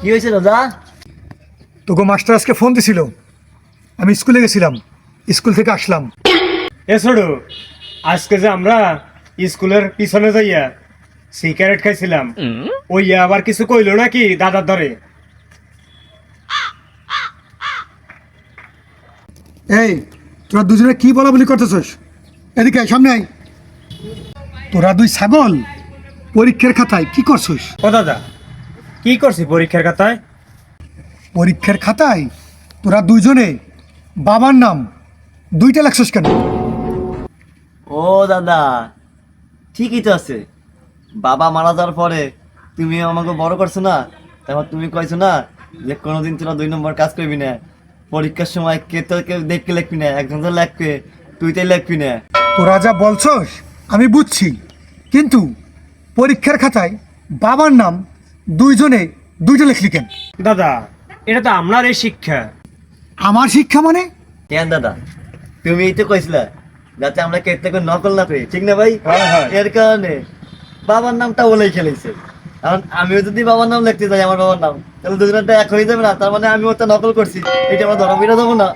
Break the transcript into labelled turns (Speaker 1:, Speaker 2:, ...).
Speaker 1: কি হয়েছে দাদা?
Speaker 2: তোকে মাস্টার আজকে ফোন দিছিল, আমি স্কুলে গেছিলাম, স্কুল থেকে আসলাম।
Speaker 3: এ ছোড়ো, আজকে যে আমরা স্কুলের পিছনে যাইয়া সিগারেট খাইছিলাম, ওই আবার কিছু কইলো নাকি দাদার ধরে?
Speaker 2: এই তোরা দুজনে কি বলা বলি করতেছস? এদিকে আয়, সামনে আয়। তোরা দুই ছাগল পরীক্ষার খাতায় কি করছস?
Speaker 3: ও দাদা, কি করছি পরীক্ষার খাতায়?
Speaker 2: পরীক্ষার খাতায় তোরা দুইজনে বাবার নাম দুইটা লেখছস কেন?
Speaker 1: ও দাদা, ঠিকই তো আছে। বাবা মারা যাওয়ার পরে তুমি আমাকে বড় করছো না, তারপর তুমি কইছো না যে কোনোদিন তোরা 2 নম্বর কাজ করবি না, পরীক্ষার সময় কেউ দেখতে লিখবি না, একজন তো লিখবে, তুই তো লিখবি না।
Speaker 2: তোরা যা বলছস আমি বুঝছি, কিন্তু পরীক্ষার খাতায় বাবার নাম দুইজনে দুইটা লেখলি কেন?
Speaker 3: দাদা, এটা তো আপনার এই শিক্ষা।
Speaker 2: আমার শিক্ষা মানে?
Speaker 1: কেন দাদা, তুমি এই তো কইছিলা যাতে আমরা কেটে করে নকল না করি, ঠিক না ভাই?
Speaker 3: হ্যাঁ, হ্যাঁ।
Speaker 1: এর কারণে বাবার নামটা বলেই খেলেছে। কারণ আমিও যদি বাবার নাম লিখতে যাই, আমার বাবার নাম, তাহলে দুজনের এক হয়ে যাবে না? তার মানে আমি ওটা নকল করছি, এটা আমরা ধরা পড়ে যাবো না?